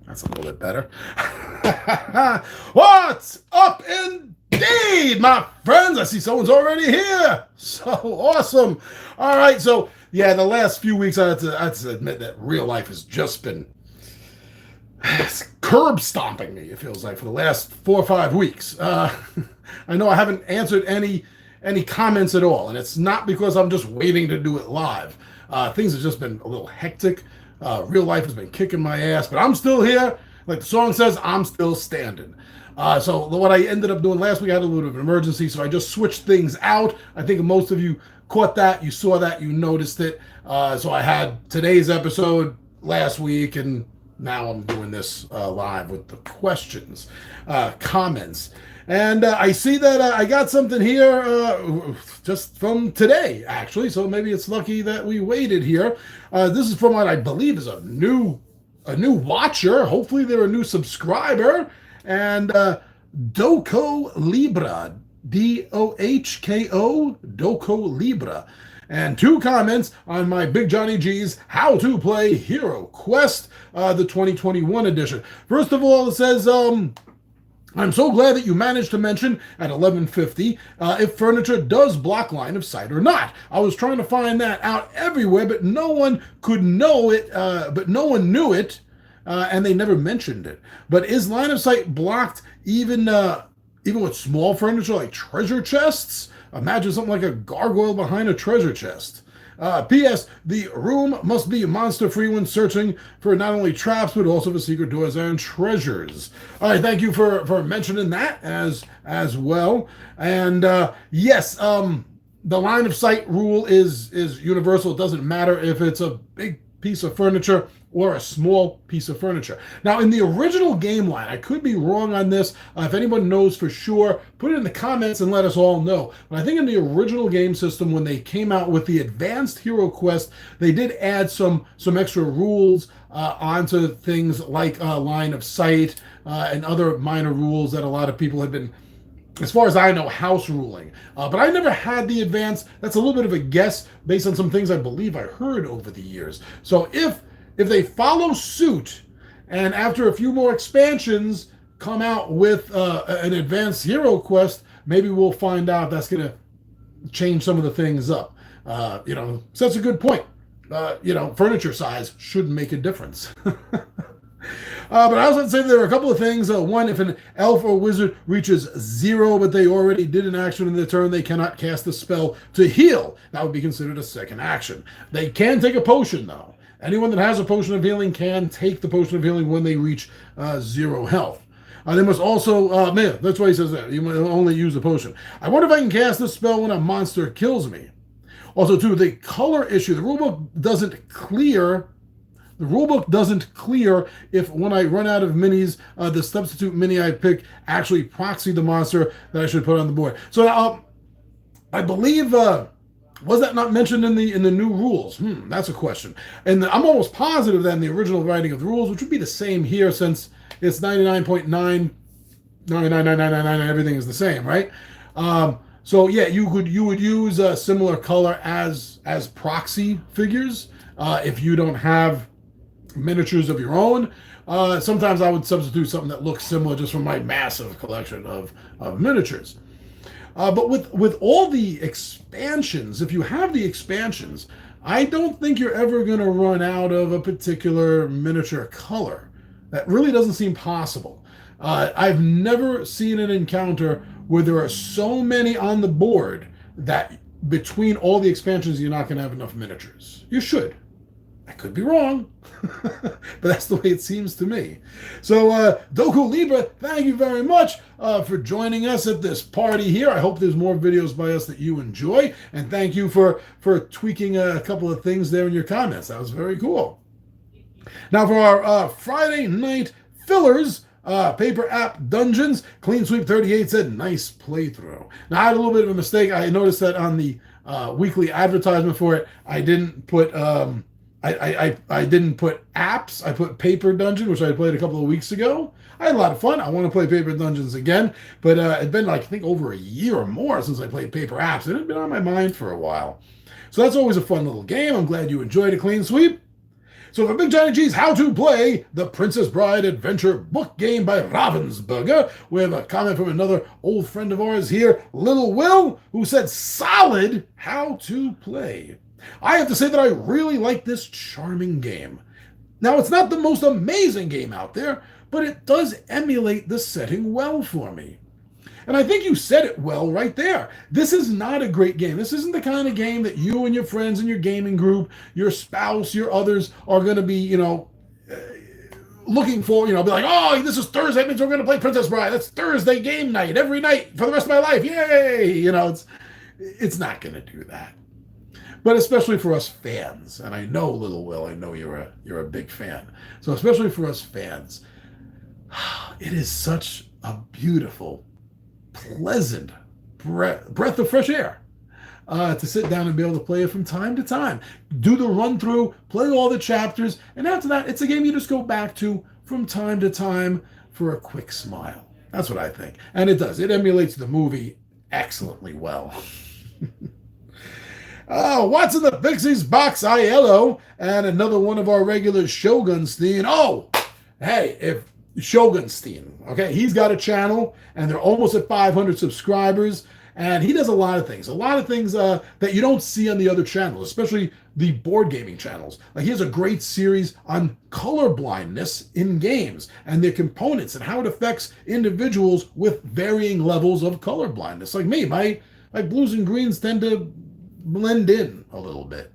That's a little bit better. What's up, indeed, my friends? I see someone's already here. So awesome. All right. So, yeah, the last few weeks, I had to admit that real life has just been curb stomping me, it feels like, for the last 4 or 5 weeks. I know I haven't answered any comments at all, and it's not because I'm just waiting to do it live. Things have just been a little hectic. Real life has been kicking my ass, but I'm still here. Like the song says, I'm still standing. So what I ended up doing last week, I had a little bit of an emergency, so I just switched things out. I think most of you caught that, you saw that, you noticed it. So I had today's episode last week, and now I'm doing this live with the questions, comments. And I see that I got something here just from today, actually. So maybe it's lucky that we waited here. This is from what I believe is a new watcher. Hopefully they're a new subscriber. And Doko Libra, Dohko, Doko Libra. And 2 comments on my Big Johnny G's How to Play Hero Quest, the 2021 edition. First of all, it says, I'm so glad that you managed to mention at 11:50 if furniture does block line of sight or not. I was trying to find that out everywhere, but no one could know it. But no one knew it, and they never mentioned it. But is line of sight blocked even with small furniture like treasure chests? Imagine something like a gargoyle behind a treasure chest. P.S. The room must be monster-free when searching for not only traps, but also for secret doors and treasures. All right, thank you for mentioning that as well. And yes, the line of sight rule is universal. It doesn't matter if it's a big piece of furniture or a small piece of furniture. Now, in the original game line, I could be wrong on this. If anyone knows for sure, put it in the comments and let us all know. But I think in the original game system, when they came out with the Advanced Hero Quest, they did add some extra rules onto things like line of sight and other minor rules that a lot of people had been, as far as I know, house ruling. But I never had the advanced. That's a little bit of a guess based on some things I believe I heard over the years. So if they follow suit and after a few more expansions come out with an advanced hero quest, maybe we'll find out that's going to change some of the things up. So that's a good point. Furniture size should make a difference. But I also want to say there are a couple of things. One, if an elf or wizard reaches 0, but they already did an action in their turn, they cannot cast a spell to heal. That would be considered a second action. They can take a potion, though. Anyone that has a potion of healing can take the potion of healing when they reach 0 health. They must also, that's why he says that. You must only use a potion. I wonder if I can cast this spell when a monster kills me. Also, too, the color issue. The rulebook doesn't clear if when I run out of minis, the substitute mini I pick actually proxy the monster that I should put on the board. So I believe, was that not mentioned in the new rules? That's a question. And I'm almost positive that in the original writing of the rules, which would be the same here since it's 99.99999, everything is the same, right? So yeah, you would use a similar color as proxy figures if you don't have miniatures of your own. Sometimes I would substitute something that looks similar just from my massive collection of miniatures. But with all the expansions, if you have the expansions, I don't think you're ever going to run out of a particular miniature color. That really doesn't seem possible. I've never seen an encounter where there are so many on the board that between all the expansions, you're not going to have enough miniatures. You should. I could be wrong, but that's the way it seems to me. So, Doku Libra, thank you very much for joining us at this party here. I hope there's more videos by us that you enjoy, and thank you for tweaking a couple of things there in your comments. That was very cool. Now, for our Friday night fillers, Paper App Dungeons, Clean Sweep 38 said, nice playthrough. Now, I had a little bit of a mistake. I noticed that on the weekly advertisement for it, I didn't put... I didn't put apps. I put Paper Dungeon, which I played a couple of weeks ago. I had a lot of fun. I want to play Paper Dungeons again, but it's been I think over a year or more since I played Paper Apps. It had been on my mind for a while. So that's always a fun little game. I'm glad you enjoyed a Clean Sweep. So for Big Johnny G's How to Play the Princess Bride Adventure book game by Ravensburger, we have a comment from another old friend of ours here, Little Will, who said, solid how to play. I have to say that I really like this charming game. Now, it's not the most amazing game out there, but it does emulate the setting well for me. And I think you said it well right there. This is not a great game. This isn't the kind of game that you and your friends in your gaming group, your spouse, your others are going to be, looking for, be like, oh, this is Thursday, that means we're going to play Princess Bride. That's Thursday game night every night for the rest of my life. Yay! It's not going to do that. But especially for us fans, and I know, Little Will, I know you're a big fan. So especially for us fans, it is such a beautiful, pleasant breath of fresh air to sit down and be able to play it from time to time. Do the run through, play all the chapters, and after that, it's a game you just go back to from time to time for a quick smile. That's what I think. And it does. It emulates the movie excellently well. What's in the Pixies box? Aiello, and another one of our regular Shogunstein. Oh, hey, if Shogunstein, okay, he's got a channel, and they're almost at 500 subscribers, and he does a lot of things that you don't see on the other channels, especially the board gaming channels. Like, he has a great series on color blindness in games and their components and how it affects individuals with varying levels of color blindness. Like me, my blues and greens tend to blend in a little bit.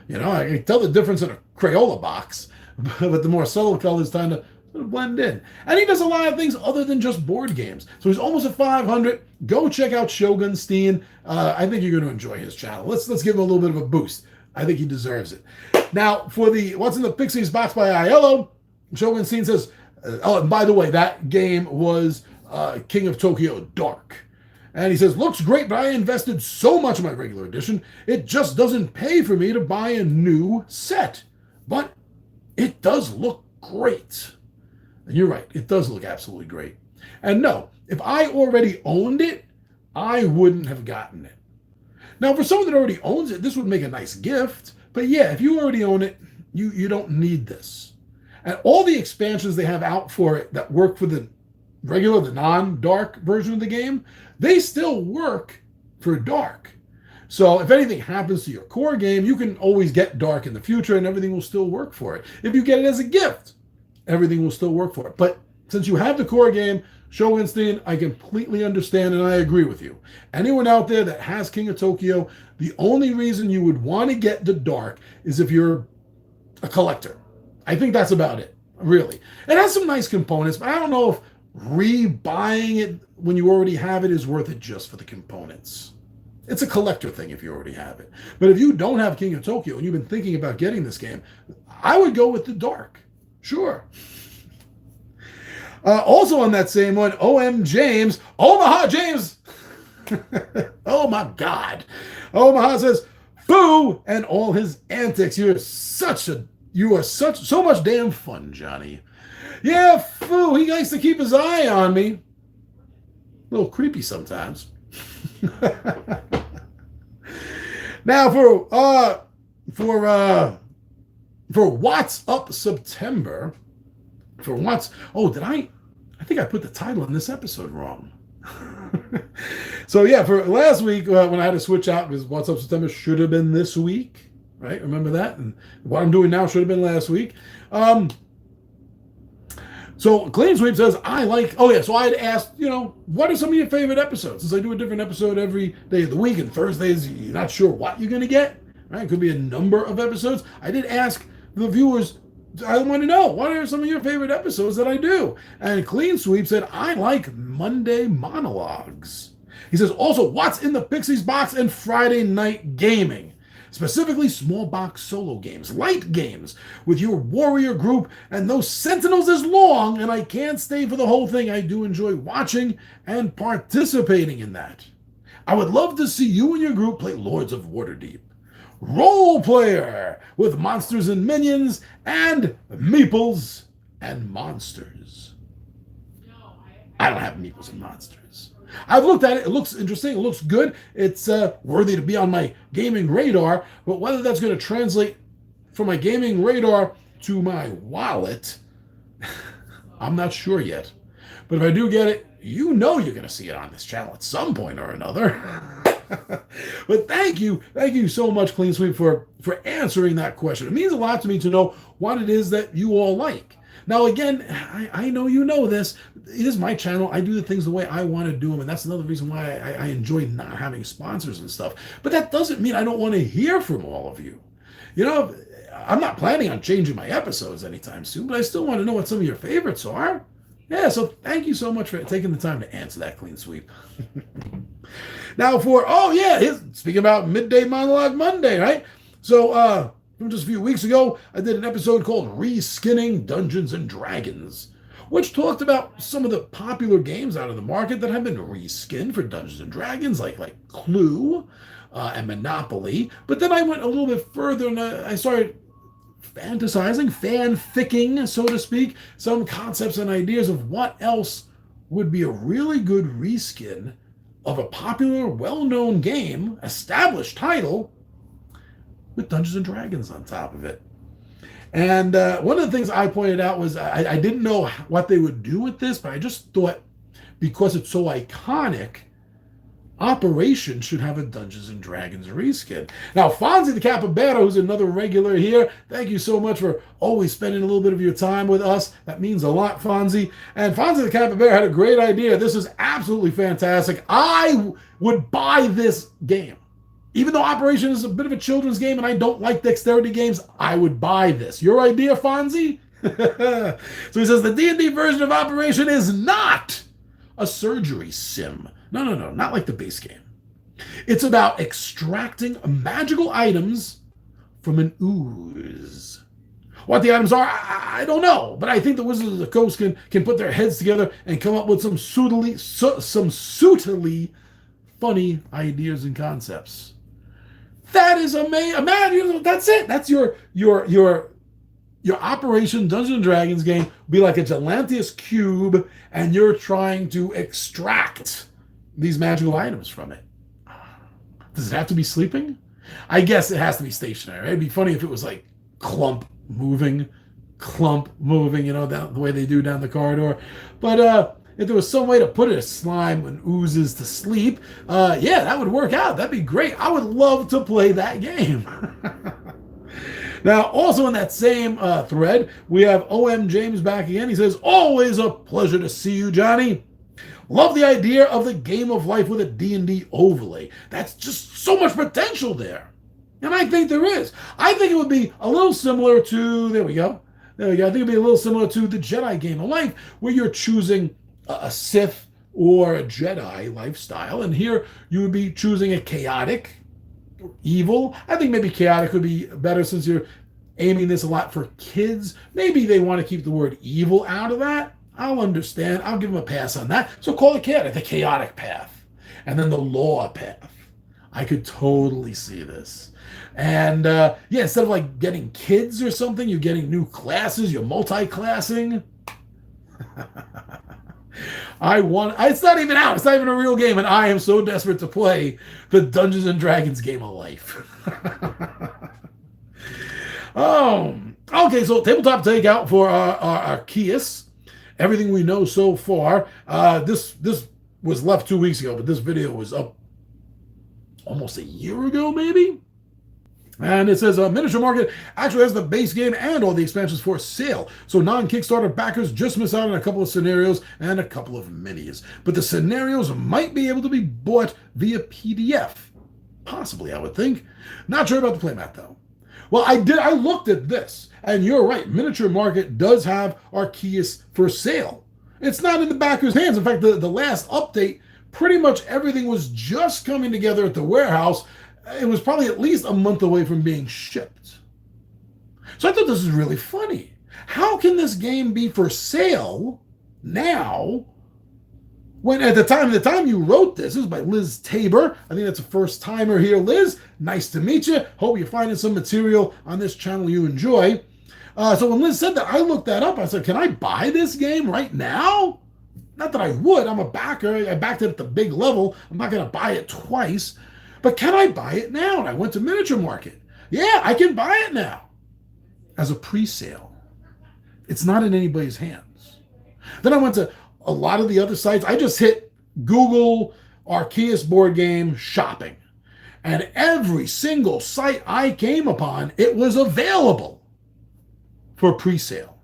I can tell the difference in a Crayola box, but the more subtle colors tend to blend in. And he does a lot of things other than just board games. So he's almost at 500. Go check out Shogunstein. I think you're going to enjoy his channel. Let's give him a little bit of a boost. I think he deserves it. Now, for the What's in the Pixies box by Aiello, Shogunstein says, and by the way, that game was King of Tokyo Dark. And he says, looks great, but I invested so much in my regular edition, it just doesn't pay for me to buy a new set. But it does look great. And you're right, it does look absolutely great. And no, if I already owned it, I wouldn't have gotten it. Now, for someone that already owns it, this would make a nice gift. But yeah, if you already own it, you don't need this. And all the expansions they have out for it that work for the non-dark version of the game, they still work for dark. So if anything happens to your core game, you can always get dark in the future and everything will still work for it. If you get it as a gift, everything will still work for it. But since you have the core game, Shogunstein, I completely understand and I agree with you. Anyone out there that has King of Tokyo, the only reason you would want to get the dark is if you're a collector. I think that's about it, really. It has some nice components, but I don't know if rebuying it when you already have it is worth it just for the components. It's a collector thing if you already have it. But if you don't have King of Tokyo and you've been thinking about getting this game, I would go with the dark. Sure. Also on that same one, OM James, Omaha James. Oh my God. Omaha says, Foo and all his antics. You are so much damn fun, Johnny. Yeah, Foo, he likes to keep his eye on me. A little creepy sometimes. Now for What's Up September, I think I put the title in this episode wrong. So yeah, for last week when I had to switch out because What's Up September should have been this week, right? Remember that? And what I'm doing now should have been last week. So Clean Sweep says, so I had asked, what are some of your favorite episodes? Since I do a different episode every day of the week, and Thursdays, you're not sure what you're going to get, right? It could be a number of episodes. I did ask the viewers, I want to know, what are some of your favorite episodes that I do? And Clean Sweep said, I like Monday monologues. He says, also, what's in the Pixies box and Friday night gaming? Specifically small box solo games, light games with your warrior group, and those Sentinels is long, and I can't stay for the whole thing. I do enjoy watching and participating in that. I would love to see you and your group play Lords of Waterdeep. Role player with monsters and minions, and meeples and monsters. I don't have meeples and monsters. I've looked at it. It looks interesting. It looks good. It's worthy to be on my gaming radar. But whether that's going to translate from my gaming radar to my wallet, I'm not sure yet. But if I do get it, you know you're going to see it on this channel at some point or another. But thank you so much, Clean Sweep, for answering that question. It means a lot to me to know what it is that you all like. Now, again, I know you know this. It is my channel. I do the things the way I want to do them, and that's another reason why I enjoy not having sponsors and stuff. But that doesn't mean I don't want to hear from all of you. You know, I'm not planning on changing my episodes anytime soon, but I still want to know what some of your favorites are. Yeah, so thank you so much for taking the time to answer that, Clean Sweep. Now speaking about Midday Monologue Monday, right? So from just a few weeks ago, I did an episode called Reskinning Dungeons and Dragons, which talked about some of the popular games out of the market that have been reskinned for Dungeons and Dragons, like Clue and Monopoly. But then I went a little bit further and I started fantasizing, fanficking, so to speak, some concepts and ideas of what else would be a really good reskin of a popular, well-known game, established title, with Dungeons and Dragons on top of it. And one of the things I pointed out was I didn't know what they would do with this, but I just thought because it's so iconic, Operation should have a Dungeons and Dragons reskin. Now, Fonzie the Capybara, who's another regular here, thank you so much for always spending a little bit of your time with us. That means a lot, Fonzie. And Fonzie the Capybara had a great idea. This is absolutely fantastic. I would buy this game. Even though Operation is a bit of a children's game and I don't like dexterity games, I would buy this. Your idea, Fonzie? So he says the D&D version of Operation is not a surgery sim. No, not like the base game. It's about extracting magical items from an ooze. What the items are, I don't know, but I think the Wizards of the Coast can put their heads together and come up with some suitably funny ideas and concepts. That is amazing. Man, that's it. That's your Operation Dungeons and Dragons game. Be like a Gelantius cube, and you're trying to extract these magical items from it. Does it have to be sleeping? I guess it has to be stationary. Right? It'd be funny if it was like clump moving, you know, down the way they do down the corridor. But if there was some way to put it, a slime when oozes to sleep, yeah, that would work out. That'd be great. I would love to play that game. Now, also in that same thread, we have OM James back again. He says, always a pleasure to see you, Johnny. Love the idea of the game of life with a D&D overlay. That's just so much potential there. And I think there is. I think it would be a little similar to, there we go. I think it'd be a little similar to the Jedi game of life, where you're choosing a Sith or a Jedi lifestyle. And here you would be choosing a chaotic, evil. I think maybe chaotic would be better since you're aiming this a lot for kids. Maybe they want to keep the word evil out of that. I'll understand. I'll give them a pass on that. So call it chaotic, the chaotic path. And then the law path. I could totally see this. And instead of like getting kids or something, you're getting new classes, you're multi-classing. It's not even out. It's not even a real game. And I am so desperate to play the Dungeons and Dragons game of life. Okay, so tabletop takeout for our Arceus. Everything we know so far. This was left 2 weeks ago, but this video was up almost a year ago, maybe? And it says Miniature Market actually has the base game and all the expansions for sale. So non-Kickstarter backers just miss out on a couple of scenarios and a couple of minis. But the scenarios might be able to be bought via PDF. Possibly, I would think. Not sure about the playmat, though. Well, I looked at this, and you're right. Miniature Market does have Arceus for sale. It's not in the backer's hands. In fact, the last update, pretty much everything was just coming together at the warehouse. It was probably at least a month away from being shipped. So I thought this was really funny. How can this game be for sale now when at the time you wrote this is by Liz Tabor. I think that's a first timer here. Liz, nice to meet you. Hope you're finding some material on this channel you enjoy. So when Liz said that, I looked that up. I said, can I buy this game right now? Not that I would. I'm a backer. I backed it at the big level. I'm not going to buy it twice. But can I buy it now? And I went to Miniature Market. Yeah, I can buy it now. as a pre-sale. It's not in anybody's hands. Then I went to a lot of the other sites. I just hit Google Arceus board game shopping. And every single site I came upon, it was available for pre-sale.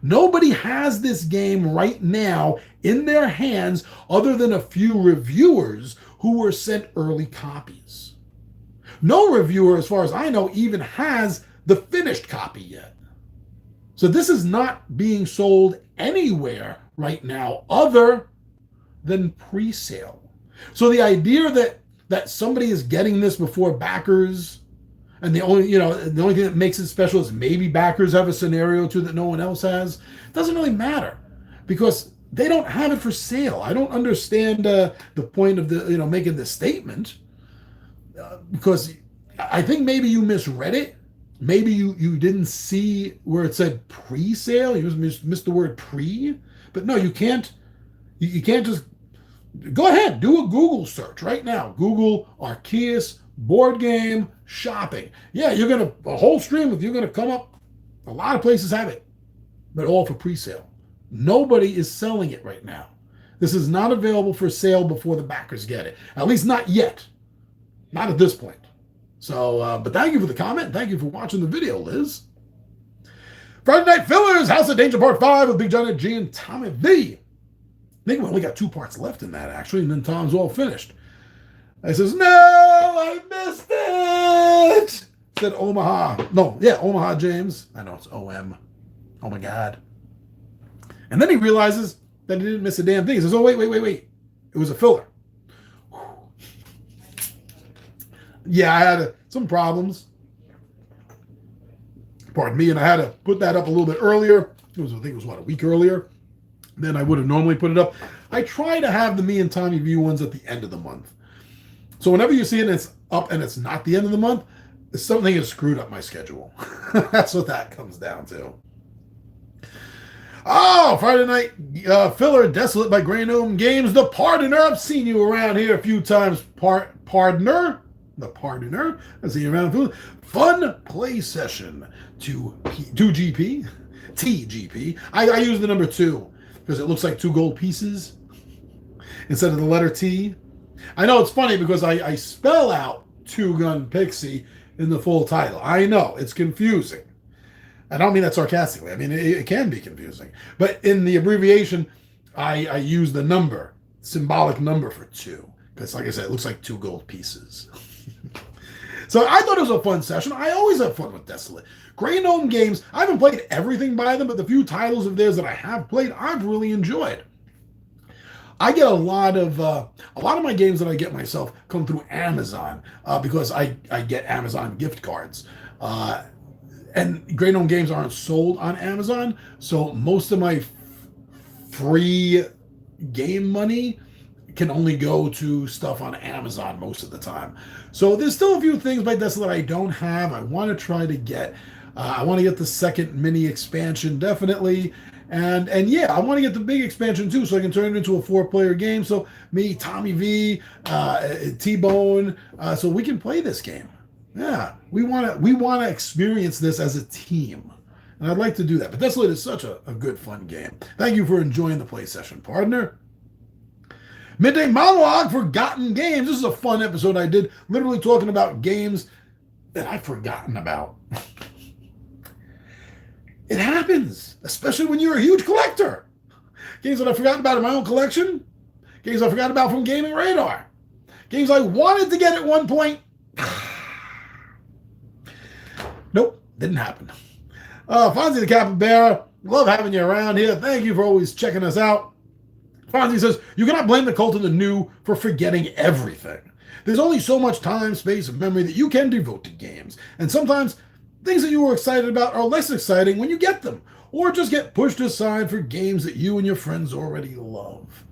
Nobody has this game right now in their hands other than a few reviewers who were sent early copies. No reviewer, as far as I know, even has the finished copy yet. So this is not being sold anywhere right now other than pre-sale. So the idea that somebody is getting this before backers, and the only thing that makes it special is maybe backers have a scenario too that no one else has, doesn't really matter because they don't have it for sale. I don't understand the point of making this statement because I think maybe you misread it. Maybe you didn't see where it said pre-sale. You missed the word pre. But no, you can't. You can't just go ahead, do a Google search right now. Google Arceus board game shopping. Yeah, a whole stream you're gonna come up. A lot of places have it, but all for pre-sale. Nobody is selling it right now. This is not available for sale before the backers get it. At least not yet. Not at this point. So, but thank you for the comment. Thank you for watching the video, Liz. Friday Night Fillers, House of Danger Part 5 with Big Johnny G and Tommy V. I think we only got 2 parts left in that, actually, and then Tom's all finished. I says, no, I missed it. Said Omaha. No, yeah, Omaha James. I know it's O-M. Oh, my God. And then he realizes that he didn't miss a damn thing. He says, oh, wait. It was a filler. Yeah, I had some problems. Pardon me, and I had to put that up a little bit earlier. I think it was, a week earlier than I would have normally put it up. I try to have the me and Tommy View ones at the end of the month. So whenever you see it and it's up and it's not the end of the month, something has screwed up my schedule. That's what that comes down to. Oh, Friday Night Filler, Desolate by Grey Gnome Games. The Pardoner. I've seen you around here a few times. Pardoner. The Pardoner. I've seen you around. Fun play session. 2GP. TGP. I use the number 2 because it looks like 2 gold pieces instead of the letter T. I know it's funny because I spell out Two Gun Pixie in the full title. I know it's confusing. I don't mean that sarcastically. I mean, it can be confusing. But in the abbreviation, I use the number, symbolic number for 2. Because like I said, it looks like 2 gold pieces. So I thought it was a fun session. I always have fun with Desolate. Grey Gnome Games, I haven't played everything by them, but the few titles of theirs that I have played, I've really enjoyed. I get a lot of my games that I get myself come through Amazon because I get Amazon gift cards. And Grey Gnome Games aren't sold on Amazon, so most of my free game money can only go to stuff on Amazon most of the time. So there's still a few things by Desolate I don't have. I want to try to get. I want to get the second mini expansion definitely, and yeah, I want to get the big expansion too, so I can turn it into a 4-player game. So me, Tommy V, T-Bone, so we can play this game. Yeah, we want to experience this as a team, and I'd like to do that. But Desolate is such a good fun game. Thank you for enjoying the play session, partner. Midday Monologue, Forgotten Games. This is a fun episode I did, literally talking about games that I've forgotten about. It happens, especially when you're a huge collector. Games that I forgot about in my own collection. Games I forgot about from Gaming Radar. Games I wanted to get at one point. Nope, didn't happen. Fonzie the Capybara, love having you around here. Thank you for always checking us out. Fonzie says, you cannot blame the cult of the new for forgetting everything. There's only so much time, space, and memory that you can devote to games. And sometimes things that you were excited about are less exciting when you get them, or just get pushed aside for games that you and your friends already love.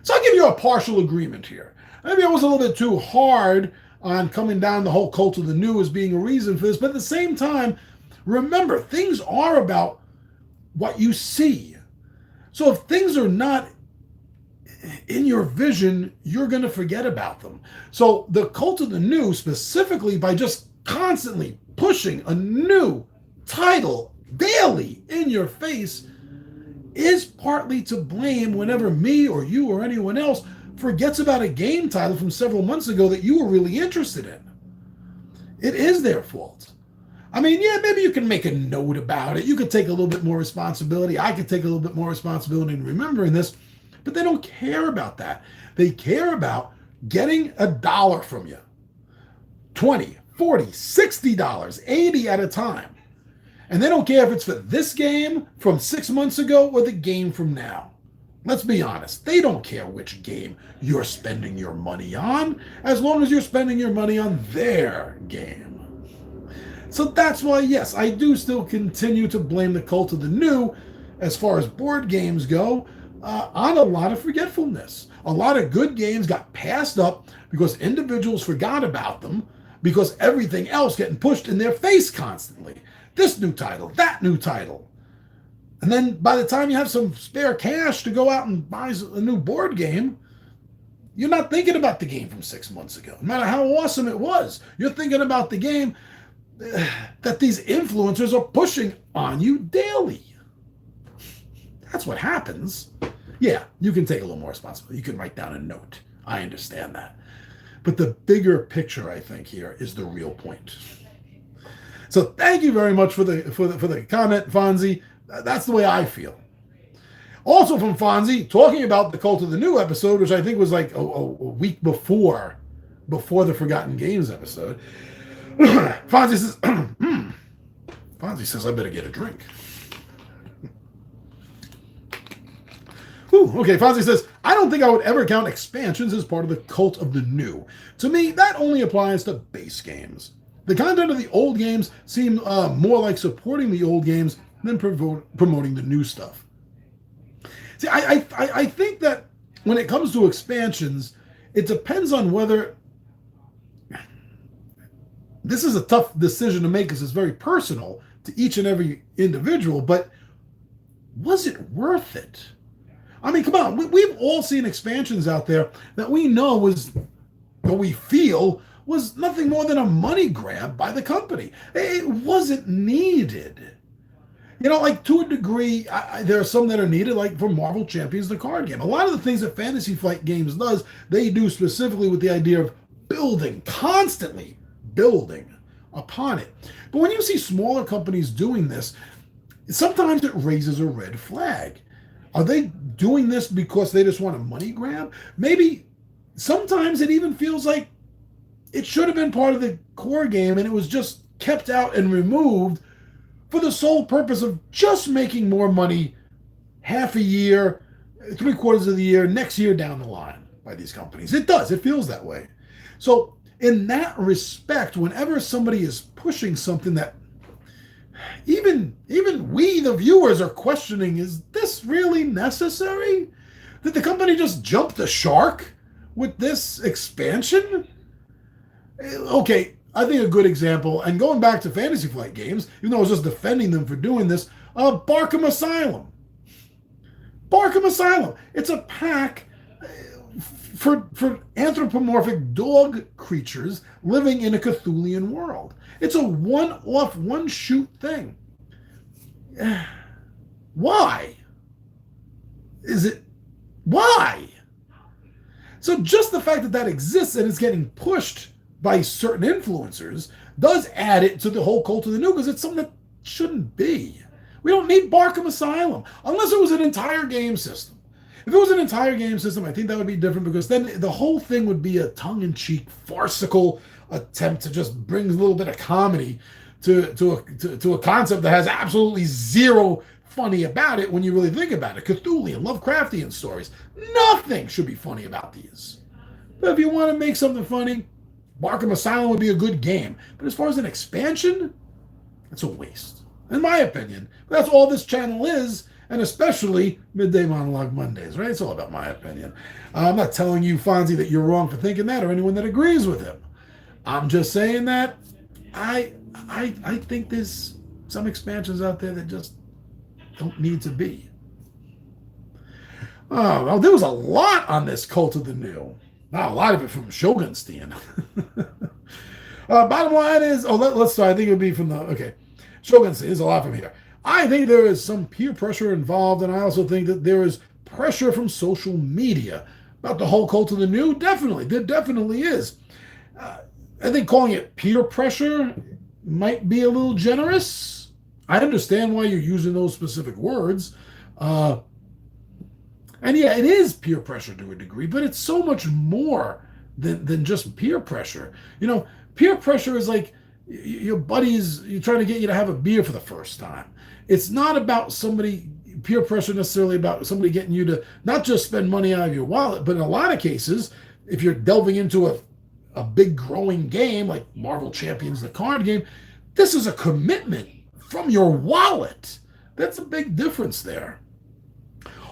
So I'll give you a partial agreement here. Maybe I was a little bit too hard on coming down the whole cult of the new as being a reason for this, but at the same time, remember, things are about what you see. So if things are not in your vision, you're going to forget about them. So the cult of the new, specifically by just constantly pushing a new title daily in your face is partly to blame whenever me or you or anyone else forgets about a game title from several months ago that you were really interested in. It is their fault. I mean, yeah, maybe you can make a note about it. You could take a little bit more responsibility. I could take a little bit more responsibility in remembering this, but they don't care about that. They care about getting $1 from you. $20, $40, $60, 80 at a time. And they don't care if it's for this game from 6 months ago or the game from now. Let's be honest. They don't care which game you're spending your money on, as long as you're spending your money on their game. So that's why, yes, I do still continue to blame the cult of the new, as far as board games go, on a lot of forgetfulness. A lot of good games got passed up because individuals forgot about them because everything else getting pushed in their face constantly. This new title, that new title. And then by the time you have some spare cash to go out and buy a new board game, you're not thinking about the game from 6 months ago. No matter how awesome it was, you're thinking about the game that these influencers are pushing on you daily. That's what happens. Yeah, you can take a little more responsibility. You can write down a note. I understand that. But the bigger picture, I think, here is the real point. So thank you very much for the comment, Fonzie. That's the way I feel. Also from Fonzie, talking about the Cult of the New episode, which I think was like a week before the Forgotten Games episode. Fonzie says, Fonzie says, I better get a drink. Okay, Fonzie says, I don't think I would ever count expansions as part of the Cult of the New. To me, that only applies to base games. The content of the old games seem more like supporting the old games than promoting the new stuff. See, I think that when it comes to expansions, it depends on whether... This is a tough decision to make because it's very personal to each and every individual, but was it worth it? I mean, come on, we've all seen expansions out there that we know was, or we feel, was nothing more than a money grab by the company. It wasn't needed. You know, like to a degree, there are some that are needed, like for Marvel Champions, the card game. A lot of the things that Fantasy Flight Games does, they do specifically with the idea of building, constantly building upon it. But when you see smaller companies doing this, sometimes it raises a red flag. Are they doing this because they just want a money grab? Maybe sometimes it even feels like it should have been part of the core game and it was just kept out and removed for the sole purpose of just making more money half a year, 3/4 of the year, next year down the line by these companies. It does. It feels that way. So in that respect, whenever somebody is pushing something that even we, the viewers, are questioning, is this really necessary? Did the company just jump the shark with this expansion? Okay, I think a good example, and going back to Fantasy Flight Games, even though I was just defending them for doing this, Barkham Asylum. Barkham Asylum. It's a pack for anthropomorphic dog creatures living in a Cthulhian world. It's a one-off, one-shoot thing. Why? Why? So just the fact that that exists and it's getting pushed by certain influencers does add it to the whole Cult of the New, because it's something that shouldn't be. We don't need Barkham Asylum unless it was an entire game system. If it was an entire game system, I think that would be different, because then the whole thing would be a tongue-in-cheek, farcical attempt to just bring a little bit of comedy to a concept that has absolutely zero funny about it when you really think about it. Cthulhian, Lovecraftian stories. Nothing should be funny about these. But if you want to make something funny, Barkham Asylum would be a good game. But as far as an expansion, it's a waste, in my opinion. But that's all this channel is, and especially Midday Monologue Mondays, right? It's all about my opinion. I'm not telling you, Fonzie, that you're wrong for thinking that, or anyone that agrees with him. I'm just saying that I think there's some expansions out there that just don't need to be. Oh, well, there was a lot on this Cult of the New. Not a lot of it from Shogunstein. Bottom line is, let's start. I think it would be from the, okay. Shogun, there's a lot from here. I think there is some peer pressure involved, and I also think that there is pressure from social media about the whole cult of the new. Definitely, there definitely is. I think calling it peer pressure might be a little generous. I understand why you're using those specific words. And yeah, it is peer pressure to a degree, but it's so much more than just peer pressure. You know, peer pressure is like your buddies, you're trying to get you to have a beer for the first time. It's not about somebody, peer pressure necessarily about somebody getting you to not just spend money out of your wallet, but in a lot of cases, if you're delving into a big growing game like Marvel Champions, the card game, this is a commitment from your wallet. That's a big difference there.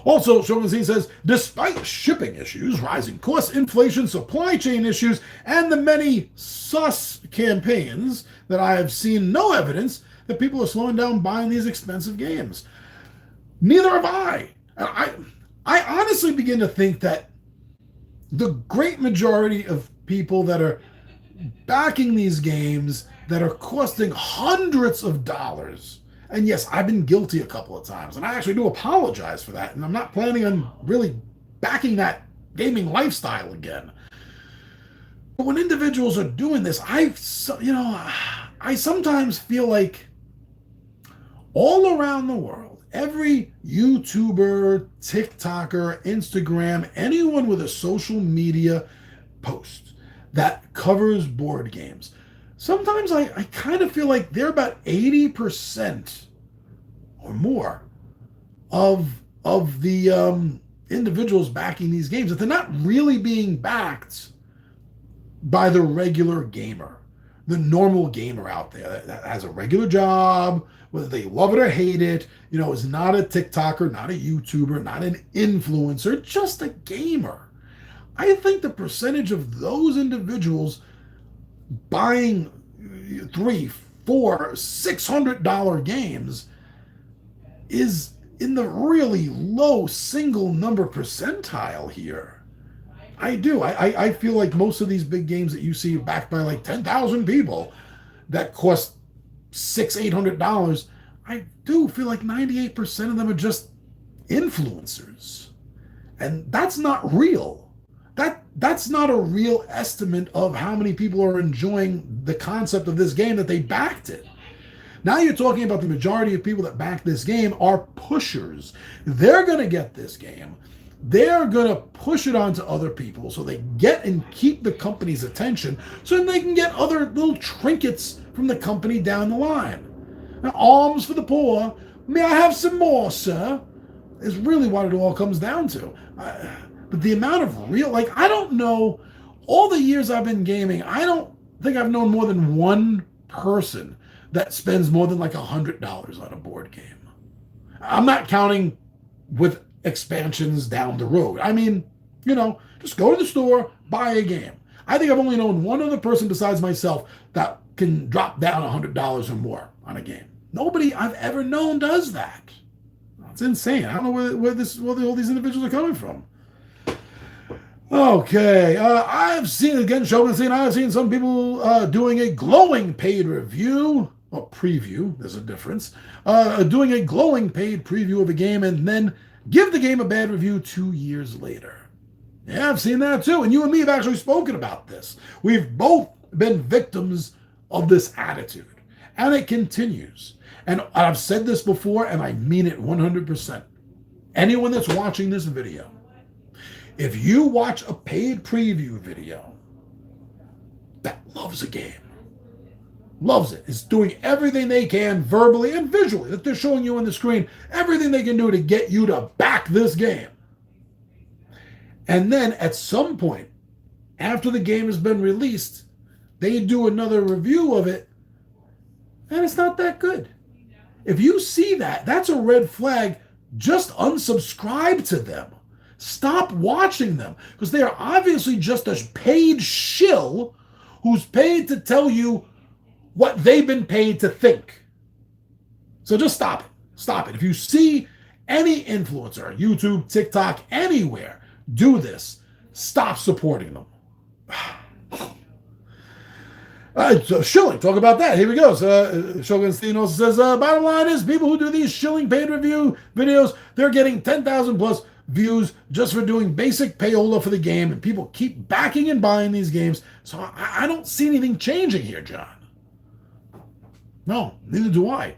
Also, Shogun Z says, despite shipping issues, rising costs, inflation, supply chain issues, and the many sus campaigns, that I have seen no evidence that people are slowing down buying these expensive games. Neither have I. I honestly begin to think that the great majority of people that are backing these games that are costing hundreds of dollars, and yes, I've been guilty a couple of times, and I actually do apologize for that, and I'm not planning on really backing that gaming lifestyle again. But when individuals are doing this, I sometimes feel like all around the world, every YouTuber, TikToker, Instagram, anyone with a social media post that covers board games, sometimes I kind of feel like they're about 80% or more of the individuals backing these games, that they're not really being backed by the regular gamer, the normal gamer out there that has a regular job, whether they love it or hate it, is not a TikToker, not a YouTuber, not an influencer, just a gamer. I think the percentage of those individuals buying $300, $400, $600 games is in the really low single number percentile here. I do. I feel like most of these big games that you see backed by like 10,000 people that cost $600-$800, I do feel like 98% of them are just influencers. And that's not real. That's not a real estimate of how many people are enjoying the concept of this game that they backed it. Now you're talking about the majority of people that back this game are pushers. They're going to get this game. They're going to push it onto other people so they get and keep the company's attention so they can get other little trinkets from the company down the line. Now, alms for the poor. May I have some more, sir? Is really what it all comes down to. But the amount of I don't know, all the years I've been gaming, I don't think I've known more than one person that spends more than like $100 on a board game. I'm not counting with expansions down the road. I mean, just go to the store, buy a game. I think I've only known one other person besides myself that can drop down $100 or more on a game. Nobody I've ever known does that. It's insane. I don't know where all these individuals are coming from. Okay, I've seen, again, Shogun, I've seen some people doing a glowing paid review, or preview, there's a difference, doing a glowing paid preview of a game and then give the game a bad review 2 years later. Yeah, I've seen that too, and you and me have actually spoken about this. We've both been victims of this attitude, and it continues. And I've said this before, and I mean it 100%. Anyone that's watching this video, if you watch a paid preview video that loves a game, loves it, is doing everything they can verbally and visually, that they're showing you on the screen, everything they can do to get you to back this game. And then at some point, after the game has been released, they do another review of it, and it's not that good. If you see that, that's a red flag. Just unsubscribe to them. Stop watching them, because they are obviously just a paid shill who's paid to tell you what they've been paid to think. So just stop it. Stop it. If you see any influencer, YouTube, TikTok, anywhere, do this, stop supporting them. So shilling, talk about that. Here we go. So, Shogun Steen also says, bottom line is people who do these shilling paid review videos, they're getting 10,000 plus views just for doing basic payola for the game, and people keep backing and buying these games. So I don't see anything changing here, John. No, neither do I.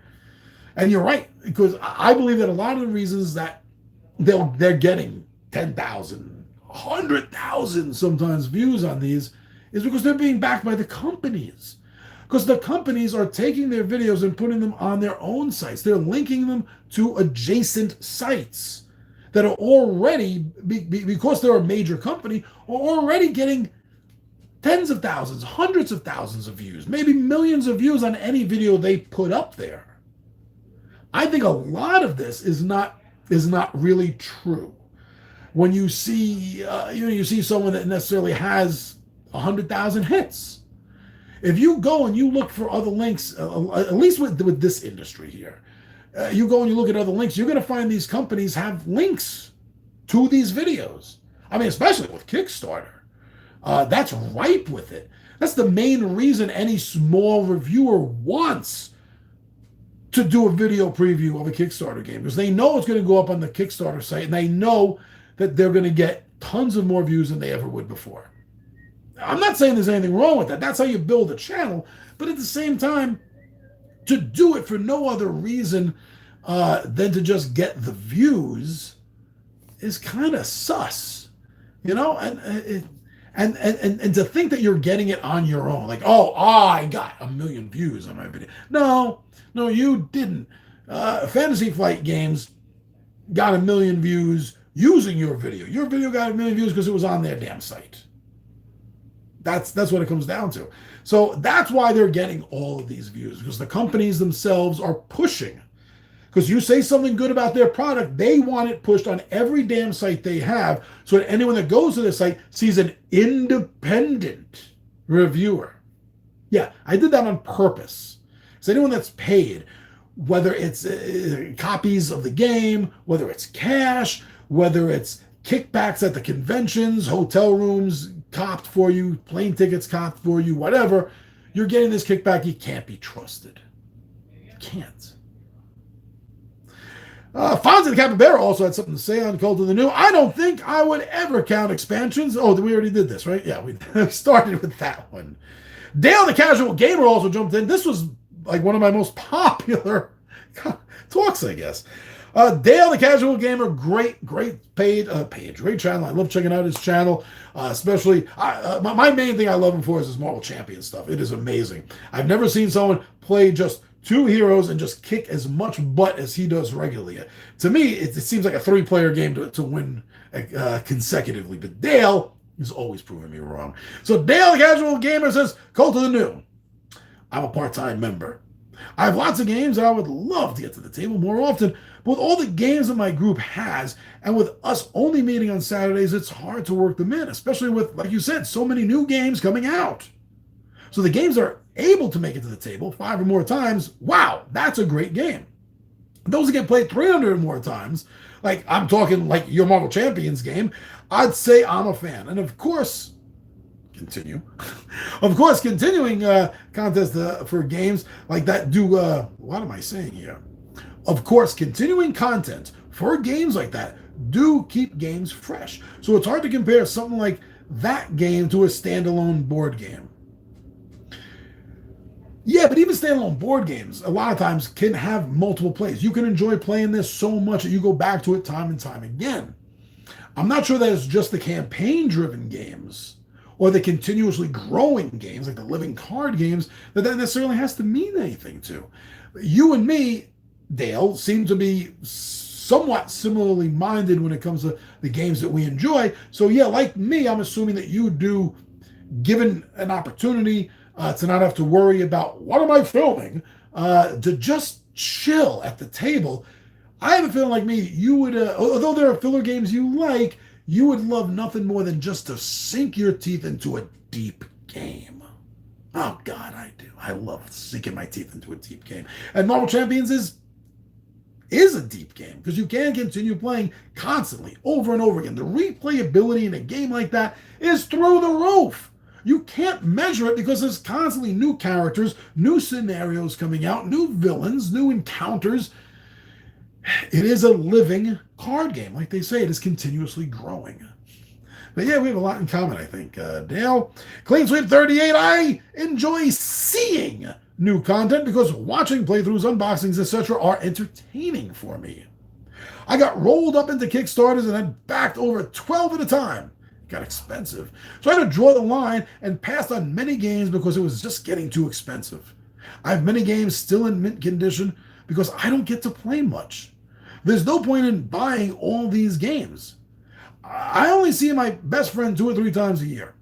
And you're right, because I believe that a lot of the reasons that they're getting 10,000, 100,000 sometimes views on these is because they're being backed by the companies. Because the companies are taking their videos and putting them on their own sites. They're linking them to adjacent sites that are already, because they're a major company, are already getting tens of thousands, hundreds of thousands of views, maybe millions of views on any video they put up there. I think a lot of this is not really true. When you see, you see someone that necessarily has 100,000 hits. If you go and you look for other links, at least with this industry here, you go and you look at other links, you're going to find these companies have links to these videos. I mean, especially with Kickstarter. That's ripe with it. That's the main reason any small reviewer wants to do a video preview of a Kickstarter game, because they know it's going to go up on the Kickstarter site, and they know that they're going to get tons of more views than they ever would before. I'm not saying there's anything wrong with that. That's how you build a channel. But at the same time, to do it for no other reason than to just get the views is kind of sus, you know? And to think that you're getting it on your own, like, oh, I got 1 million views on my video. No, you didn't. Fantasy Flight Games got 1 million views using your video. Your video got 1 million views because it was on their damn site. That's what it comes down to. So that's why they're getting all of these views, because the companies themselves are pushing. Because you say something good about their product, they want it pushed on every damn site they have, so that anyone that goes to their site sees an independent reviewer. Yeah, I did that on purpose. So anyone that's paid, whether it's copies of the game, whether it's cash, whether it's kickbacks at the conventions, hotel rooms copped for you, plane tickets copped for you, whatever, you're getting this kickback. You can't be trusted. You can't. Fonzie the Capybara also had something to say on Cult of the New. I don't think I would ever count expansions. Oh, we already did this, right? Yeah, we started with that one. Dale the Casual Gamer also jumped in. This was like one of my most popular talks, I guess. Dale the Casual Gamer, great page, great channel. I love checking out his channel, especially my main thing I love him for is his Marvel Champion stuff. It is amazing. I've never seen someone play just 2 heroes and just kick as much butt as he does regularly. To me, it seems like a 3-player game to win consecutively, but Dale is always proving me wrong. So Dale the Casual Gamer says, Cult of the New. I'm a part-time member. I have lots of games that I would love to get to the table more often, but with all the games that my group has, and with us only meeting on Saturdays, it's hard to work them in, especially with, like you said, so many new games coming out. So the games that are able to make it to the table 5 or more times, wow, that's a great game. Those that get played 300 or more times, like I'm talking like your Marvel Champions game, I'd say I'm a fan. And of course, continuing contests for games like that do, what am I saying here? Of course, continuing content for games like that do keep games fresh. So it's hard to compare something like that game to a standalone board game. Yeah, but even standalone board games, a lot of times, can have multiple plays. You can enjoy playing this so much that you go back to it time and time again. I'm not sure that it's just the campaign-driven games or the continuously growing games, like the living card games, that necessarily has to mean anything to. You and me, Dale, seem to be somewhat similarly minded when it comes to the games that we enjoy. So yeah, like me, I'm assuming that you do, given an opportunity to not have to worry about what am I filming, to just chill at the table. I have a feeling like me, you would, although there are filler games you like, you would love nothing more than just to sink your teeth into a deep game. Oh God, I do. I love sinking my teeth into a deep game. And Marvel Champions is a deep game because you can continue playing constantly over and over again. The replayability in a game like that is through the roof. You can't measure it because there's constantly new characters, new scenarios coming out, new villains, new encounters. It is a living card game. Like they say, it is continuously growing. But yeah, we have a lot in common, I think. Dale, Clean Sweep 38, I enjoy seeing new content because watching playthroughs, unboxings, etc. are entertaining for me. I got rolled up into Kickstarters and then backed over 12 at a time. It got expensive. So I had to draw the line and passed on many games because it was just getting too expensive. I have many games still in mint condition because I don't get to play much. There's no point in buying all these games. I only see my best friend 2 or 3 times a year,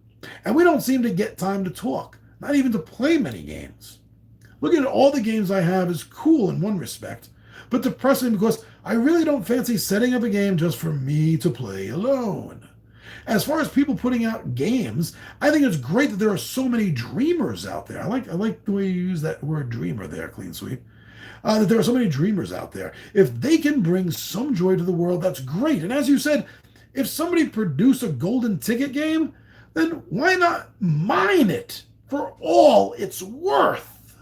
and we don't seem to get time to talk, not even to play many games. Looking at all the games I have is cool in one respect, but depressing because I really don't fancy setting up a game just for me to play alone. As far as people putting out games, I think it's great that there are so many dreamers out there. I like the way you use that word dreamer there, Clean Sweep. That there are so many dreamers out there. If they can bring some joy to the world, that's great. And as you said, if somebody produced a golden ticket game, then why not mine it for all it's worth?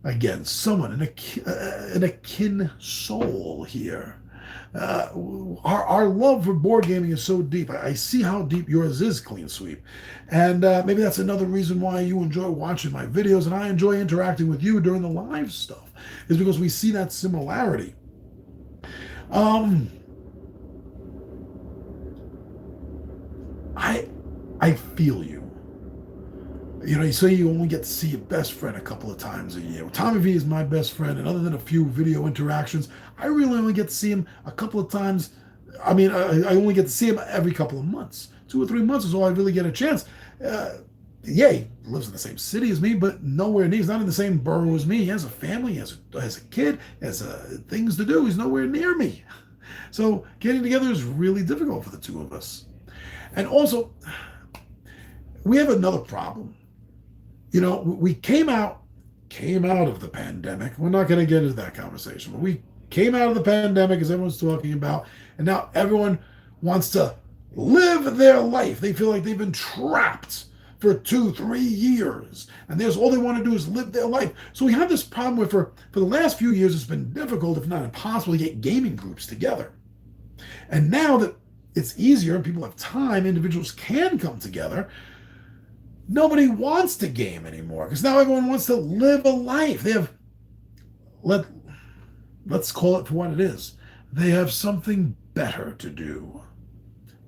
Again, someone an akin soul here. Our love for board gaming is so deep. I see how deep yours is, Clean Sweep. And maybe that's another reason why you enjoy watching my videos and I enjoy interacting with you during the live stuff, is because we see that similarity. I feel you. You know, you say you only get to see your best friend a couple of times a year. Well, Tommy V is my best friend, and other than a few video interactions, I really only get to see him a couple of times. I mean, I only get to see him every couple of months. 2 or 3 months is all I really get a chance. Yeah, he lives in the same city as me, but nowhere near. He's not in the same borough as me. He has a family, he has a kid, has things to do. He's nowhere near me. So getting together is really difficult for the two of us. And also, we have another problem. You know, we came out of the pandemic. We're not going to get into that conversation, but we came out of the pandemic, as everyone's talking about, and now everyone wants to live their life. They feel like they've been trapped for 2-3 years, and there's all they want to do is live their life. So we have this problem where for the last few years, it's been difficult, if not impossible, to get gaming groups together. And now that it's easier and people have time, individuals can come together, nobody wants to game anymore because now everyone wants to live a life. They have, let's call it for what it is. They have something better to do.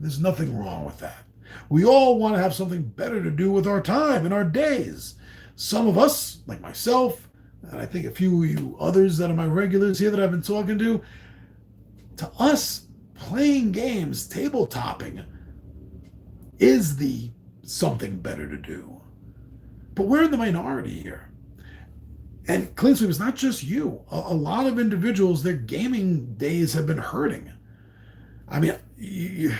There's nothing wrong with that. We all want to have something better to do with our time and our days. Some of us, like myself, and I think a few of you others that are my regulars here that I've been talking to us, playing games, tabletopping, is the something better to do. But we're in the minority here. And Clean Sweep is not just you. A lot of individuals, their gaming days have been hurting. I mean, you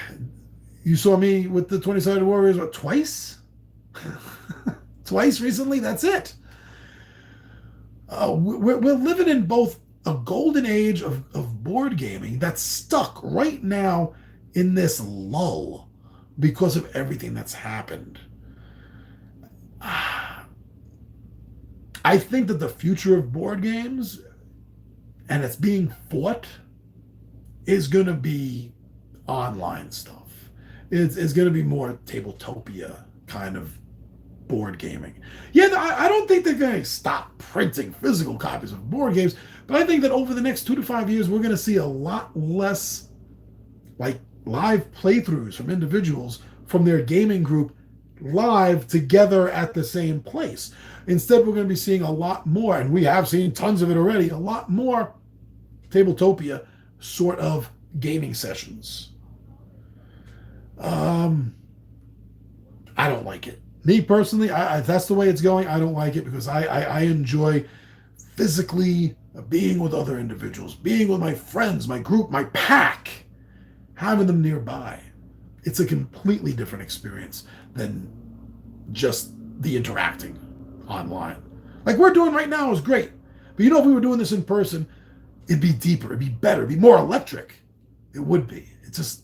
saw me with the 20-Sided Warriors, what, twice? Twice recently? That's it. We're living in both a golden age of board gaming that's stuck right now in this lull because of everything that's happened. I think that the future of board games, and it's being fought, is going to be online stuff. It's going to be more tabletopia kind of board gaming. Yeah, I don't think they're going to stop printing physical copies of board games, but I think that over the next 2 to 5 years, we're going to see a lot less like live playthroughs from individuals from their gaming group live together at the same place. Instead, we're going to be seeing a lot more, and we have seen tons of it already, a lot more tabletopia sort of gaming sessions. I don't like it. Me personally, if that's the way it's going, I don't like it because I enjoy physically being with other individuals, being with my friends, my group, my pack, having them nearby. It's a completely different experience than just the interacting online. Like we're doing right now is great. But you know, if we were doing this in person, it'd be deeper, it'd be better, it'd be more electric. It would be. It's just,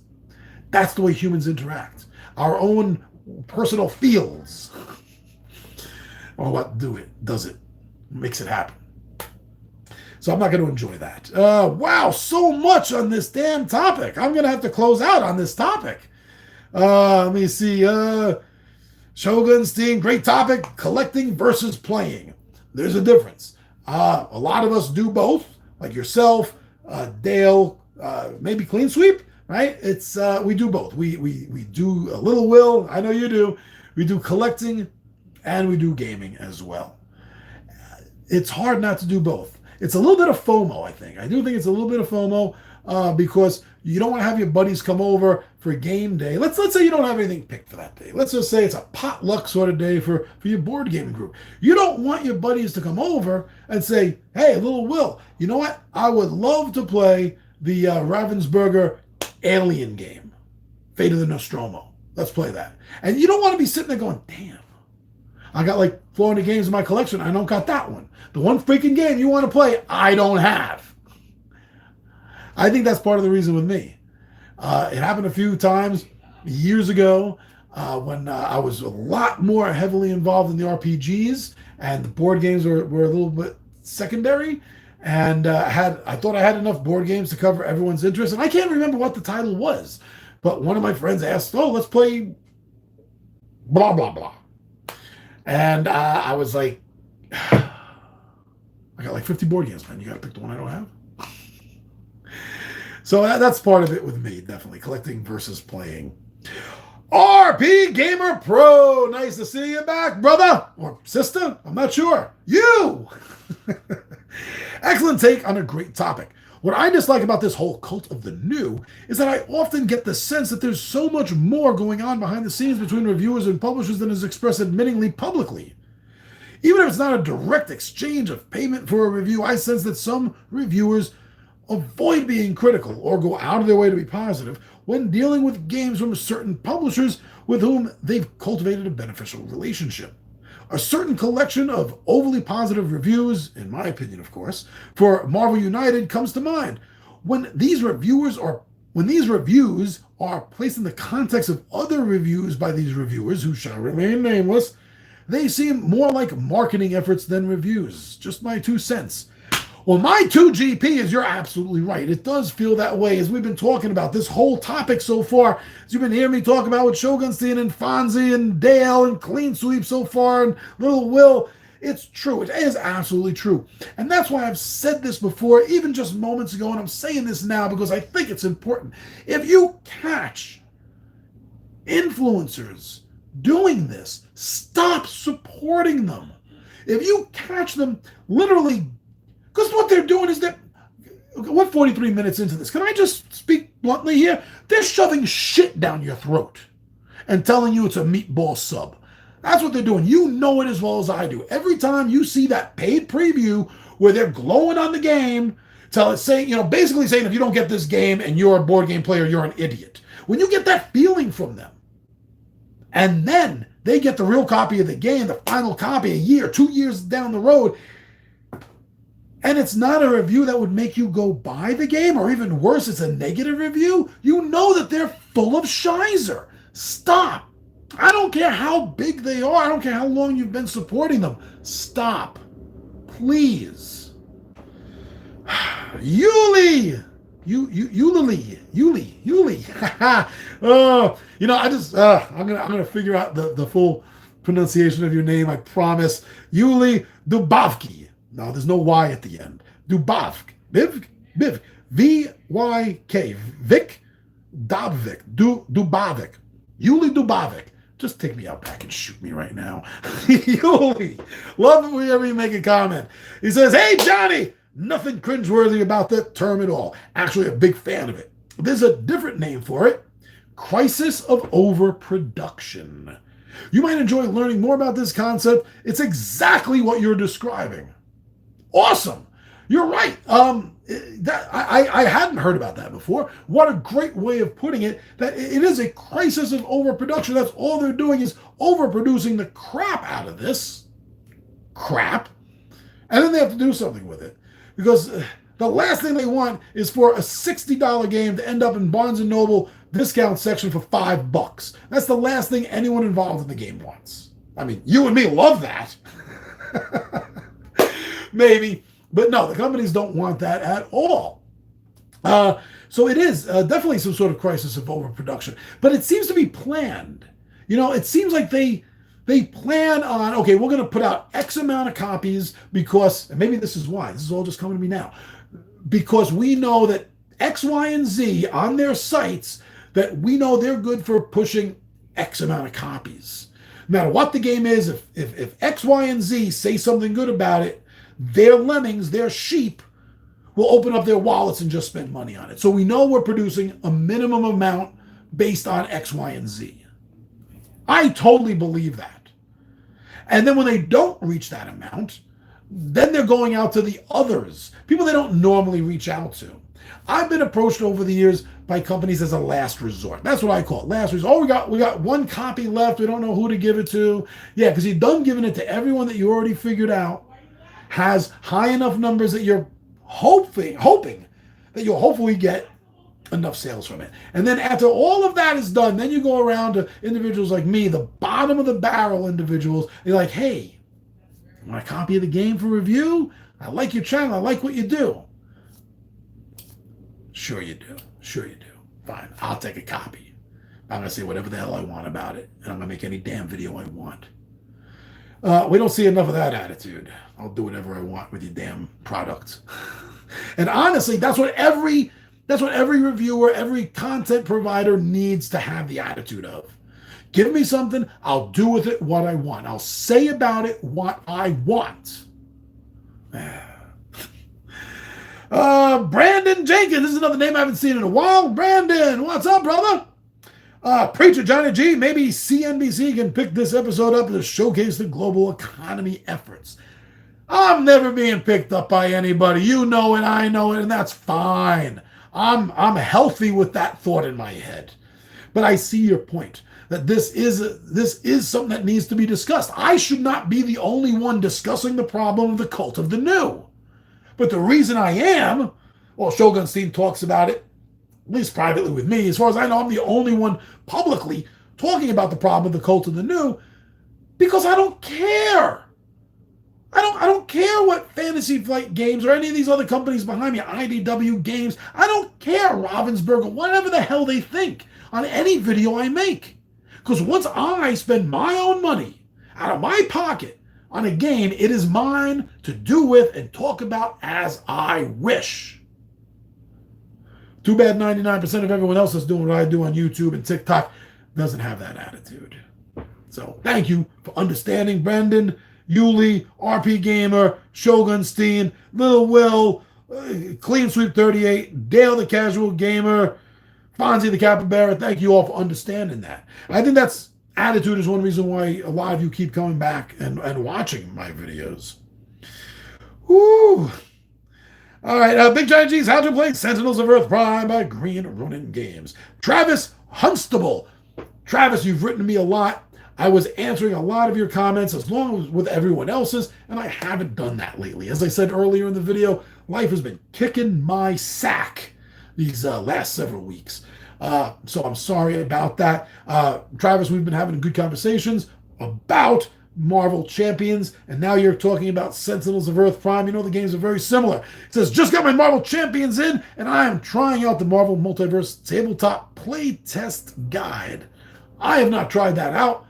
that's the way humans interact. Our own personal feels. Or what does it, makes it happen. So I'm not going to enjoy that. Wow, so much on this damn topic. I'm going to have to close out on this topic. Let me see. Shogunstein, great topic. Collecting versus playing. There's a difference. A lot of us do both, like yourself, Dale, maybe Clean Sweep, right? It's we do both. We do a little Will. I know you do. We do collecting and we do gaming as well. It's hard not to do both. It's a little bit of FOMO, I think. I do think it's a little bit of FOMO because you don't want to have your buddies come over for game day. Let's say you don't have anything picked for that day. Let's just say it's a potluck sort of day for your board gaming group. You don't want your buddies to come over and say, hey, little Will, you know what? I would love to play the Ravensburger Alien game, Fate of the Nostromo. Let's play that. And you don't want to be sitting there going, damn, I got like 400 games in my collection. I don't got that one. The one freaking game you want to play, I don't have. I think that's part of the reason with me. It happened a few times years ago when I was a lot more heavily involved in the RPGs and the board games were a little bit secondary. And I thought I had enough board games to cover everyone's interest. And I can't remember what the title was. But one of my friends asked, oh, let's play blah, blah, blah. And I was like, I got like 50 board games, man. You got to pick the one I don't have. So that's part of it with me, definitely. Collecting versus playing. RP Gamer Pro. Nice to see you back, brother. Or sister. I'm not sure. You. Excellent take on a great topic. What I dislike about this whole cult of the new is that I often get the sense that there's so much more going on behind the scenes between reviewers and publishers than is expressed admittingly publicly. Even if it's not a direct exchange of payment for a review, I sense that some reviewers avoid being critical or go out of their way to be positive when dealing with games from certain publishers with whom they've cultivated a beneficial relationship. A certain collection of overly positive reviews, in my opinion, of course, for Marvel United comes to mind. When these reviews are placed in the context of other reviews by these reviewers, who shall remain nameless, they seem more like marketing efforts than reviews. Just my 2 cents. Well, my 2GP is you're absolutely right. It does feel that way as we've been talking about this whole topic so far. As you've been hearing me talk about with Shogunstein and Fonzie and Dale and Clean Sweep so far and Little Will. It's true. It is absolutely true. And that's why I've said this before, even just moments ago, and I'm saying this now because I think it's important. If you catch influencers doing this, stop supporting them. If you catch them literally, because what they're doing is we're 43 minutes into this. Can I just speak bluntly here? They're shoving shit down your throat and telling you it's a meatball sub. That's what they're doing. You know it as well as I do. Every time you see that paid preview where they're glowing on the game, basically saying if you don't get this game and you're a board game player, you're an idiot. When you get that feeling from them, and then they get the real copy of the game, the final copy, a year, 2 years down the road, and it's not a review that would make you go buy the game, or even worse, it's a negative review, you know that they're full of shizer. Stop. I don't care how big they are. I don't care how long you've been supporting them. Stop. Please. Yuli. Yuli. Oh, I'm gonna figure out the full pronunciation of your name. I promise. Yuli Dubovki. No, there's no Y at the end. Dubovk. Biv. V-Y-K. Vic. Dobvik. Dubovik. Yuli Dubovik. Just take me out back and shoot me right now. Yuli. Love it whenever you make a comment. He says, hey, Johnny. Nothing cringeworthy about that term at all. Actually, a big fan of it. There's a different name for it. Crisis of overproduction. You might enjoy learning more about this concept. It's exactly what you're describing. Awesome. You're right. I hadn't heard about that before. What a great way of putting it, that it is a crisis of overproduction. That's all they're doing is overproducing the crap out of this crap. And then they have to do something with it. Because the last thing they want is for a $60 game to end up in Barnes & Noble discount section for $5. That's the last thing anyone involved in the game wants. I mean, you and me love that. Maybe. But no, the companies don't want that at all. So it is definitely some sort of crisis of overproduction. But it seems to be planned. It seems like they plan on, okay, we're going to put out X amount of copies because, and maybe this is why, this is all just coming to me now, because we know that X, Y, and Z on their sites, that we know they're good for pushing X amount of copies. No matter what the game is, if X, Y, and Z say something good about it, their lemmings, their sheep, will open up their wallets and just spend money on it. So we know we're producing a minimum amount based on X, Y, and Z. I totally believe that. And then when they don't reach that amount, then they're going out to the others, people they don't normally reach out to. I've been approached over the years by companies as a last resort. That's what I call it, last resort. Oh, we got one copy left. We don't know who to give it to. Yeah, because you're done giving it to everyone that you already figured out has high enough numbers that you're hoping that you'll hopefully get enough sales from it. And then after all of that is done, then you go around to individuals like me, the bottom of the barrel individuals. You're like, hey, want a copy of the game for review? I like your channel. I like what you do. Sure you do. Sure you do. Fine. I'll take a copy. I'm going to say whatever the hell I want about it. And I'm going to make any damn video I want. We don't see enough of that attitude. I'll do whatever I want with your damn product. And honestly, that's what every reviewer, every content provider needs to have the attitude of. Give me something, I'll do with it what I want. I'll say about it what I want. Brandon Jenkins, this is another name I haven't seen in a while. Brandon, what's up, brother? Preacher Johnny G, maybe CNBC can pick this episode up to showcase the global economy efforts. I'm never being picked up by anybody. You know it, I know it, and that's fine. I'm healthy with that thought in my head. But I see your point, that this is something that needs to be discussed. I should not be the only one discussing the problem of the cult of the new. But the reason I am, well, Shogunstein talks about it, at least privately with me. As far as I know, I'm the only one publicly talking about the problem of the cult of the new, because I don't care. I don't care what Fantasy Flight Games or any of these other companies behind me, IDW Games, I don't care, Ravensburger, whatever the hell they think on any video I make. Because once I spend my own money out of my pocket on a game, it is mine to do with and talk about as I wish. Too bad 99% of everyone else that's doing what I do on YouTube and TikTok doesn't have that attitude. So thank you for understanding, Brendan, Yuli, RP Gamer, Shogunstein, Little Will, Clean Sweep 38, Dale the Casual Gamer, Fonzie the Capybara. Thank you all for understanding that. I think that's attitude is one reason why a lot of you keep coming back and watching my videos. Woo! All right, Big Giant G's How to Play Sentinels of Earth Prime by Green Ronin Games. Travis Hunstable. Travis, you've written to me a lot. I was answering a lot of your comments as long as with everyone else's, and I haven't done that lately. As I said earlier in the video, life has been kicking my sack these last several weeks. So I'm sorry about that. Travis, we've been having good conversations about Marvel Champions, and now you're talking about Sentinels of Earth Prime. You know, the games are very similar. It says, just got my Marvel Champions in, and I am trying out the Marvel Multiverse Tabletop Playtest Guide. I have not tried that out.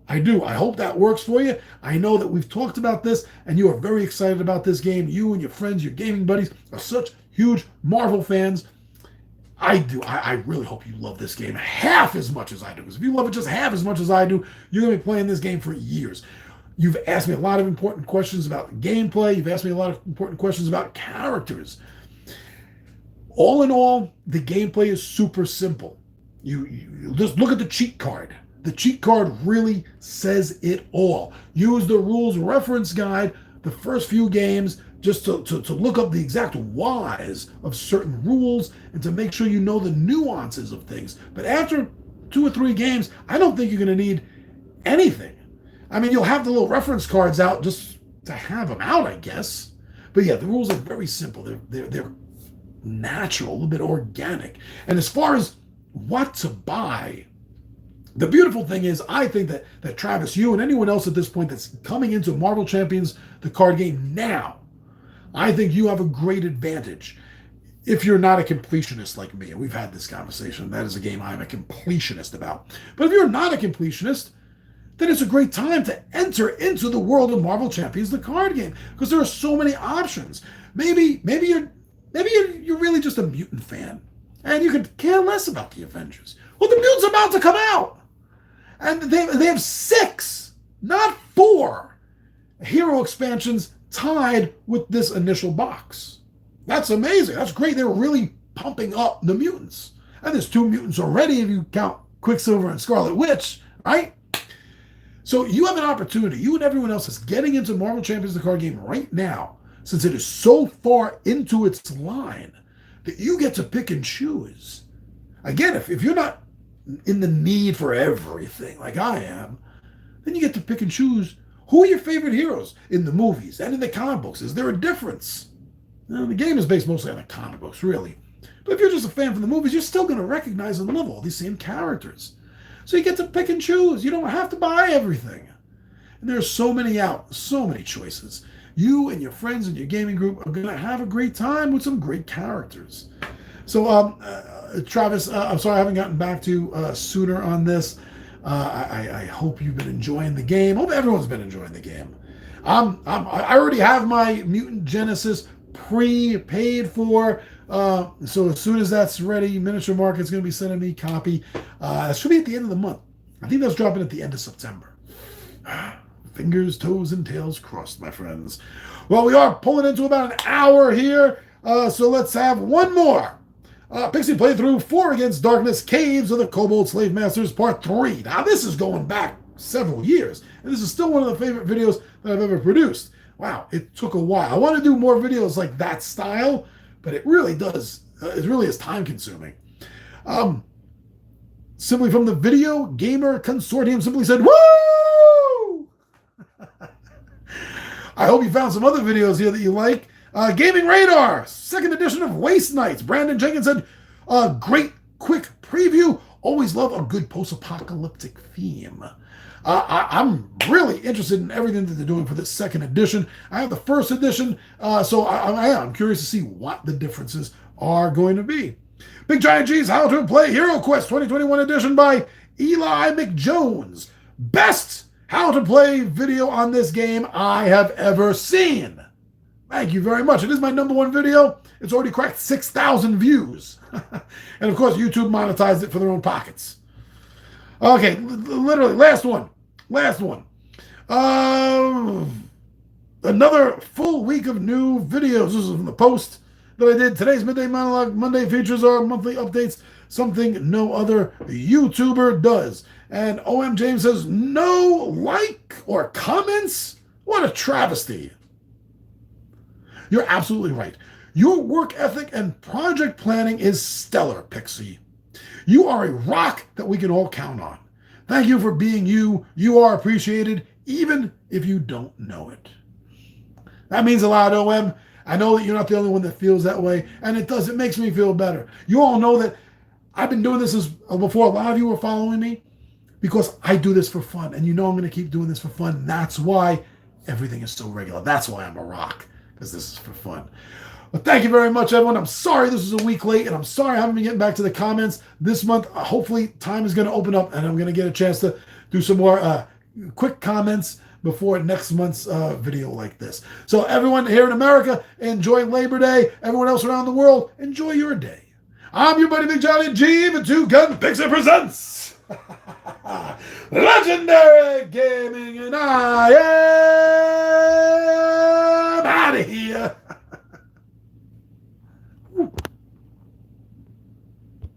I do. I hope that works for you. I know that we've talked about this, and you are very excited about this game. You and your friends, your gaming buddies, are such huge Marvel fans. I do. I really hope you love this game half as much as I do. Because if you love it just half as much as I do, you're going to be playing this game for years. You've asked me a lot of important questions about gameplay. You've asked me a lot of important questions about characters. All in all, the gameplay is super simple. You just look at the cheat card. The cheat card really says it all. Use the rules reference guide the first few games just to look up the exact whys of certain rules and to make sure you know the nuances of things. But after 2 or 3 games, I don't think you're going to need anything. I mean, you'll have the little reference cards out just to have them out, I guess. But yeah, the rules are very simple. They're natural, a little bit organic. And as far as what to buy. The beautiful thing is, I think that Travis, you and anyone else at this point that's coming into Marvel Champions, the card game now, I think you have a great advantage. If you're not a completionist like me, and we've had this conversation, that is a game I'm a completionist about. But if you're not a completionist, then it's a great time to enter into the world of Marvel Champions, the card game, because there are so many options. Maybe you're really just a mutant fan, and you could care less about the Avengers. Well, the mutants are about to come out, and they have 6, not 4, hero expansions tied with this initial box. That's amazing. That's great. They're really pumping up the mutants. And there's 2 mutants already if you count Quicksilver and Scarlet Witch, right? So you have an opportunity. You and everyone else is getting into Marvel Champions, the card game right now, since it is so far into its line that you get to pick and choose. Again, if you're not in the need for everything like I am, then you get to pick and choose who are your favorite heroes in the movies and in the comic books. Is there a difference? Now, the game is based mostly on the comic books, really. But if you're just a fan from the movies, you're still going to recognize and love all these same characters. So you get to pick and choose. You don't have to buy everything. And there's so many out, so many choices. You and your friends and your gaming group are going to have a great time with some great characters. So, Travis, I'm sorry I haven't gotten back to you sooner on this. I hope you've been enjoying the game. I hope everyone's been enjoying the game. I already have my Mutant Genesis prepaid for. So as soon as that's ready, Miniature Market's going to be sending me a copy. It should be at the end of the month. I think that's dropping at the end of September. Fingers, toes, and tails crossed, my friends. Well, we are pulling into about an hour here, so let's have one more. Pixie playthrough 4 Against Darkness, Caves of the Kobold Slave Masters, Part 3. Now, this is going back several years, and this is still one of the favorite videos that I've ever produced. Wow, it took a while. I want to do more videos like that style, but it really does. It really is time-consuming. Simply from the Video Gamer Consortium simply said, woo! I hope you found some other videos here that you like. Gaming Radar, 2nd edition of Waste Nights. Brandon Jenkins said, great quick preview. Always love a good post-apocalyptic theme. I'm really interested in everything that they're doing for this 2nd edition. I have the 1st edition, so I'm curious to see what the differences are going to be. Big Giant G's How to Play Hero Quest 2021 edition by Eli McJones. Best How to Play video on this game I have ever seen. Thank you very much. It is my #1 video. It's already cracked 6,000 views. And of course, YouTube monetized it for their own pockets. Okay, literally, last one. Another full week of new videos. This is from the post that I did. Today's Midday Monologue Monday features our monthly updates, something no other YouTuber does. And OM James says, no like or comments? What a travesty. You're absolutely right. Your work ethic and project planning is stellar, Pixie. You are a rock that we can all count on. Thank you for being you. You are appreciated, even if you don't know it. That means a lot, OM. I know that you're not the only one that feels that way, and it does. It makes me feel better. You all know that I've been doing this before a lot of you were following me, because I do this for fun, and you know I'm going to keep doing this for fun. That's why everything is so regular. That's why I'm a rock, because this is for fun. But thank you very much, everyone. I'm sorry this is a week late, and I'm sorry I haven't been getting back to the comments. This month, hopefully, time is going to open up, and I'm going to get a chance to do some more quick comments before next month's video like this. So everyone here in America, enjoy Labor Day. Everyone else around the world, enjoy your day. I'm your buddy Big Johnny G, the Two Gun Pixie presents Legendary Gaming, and I am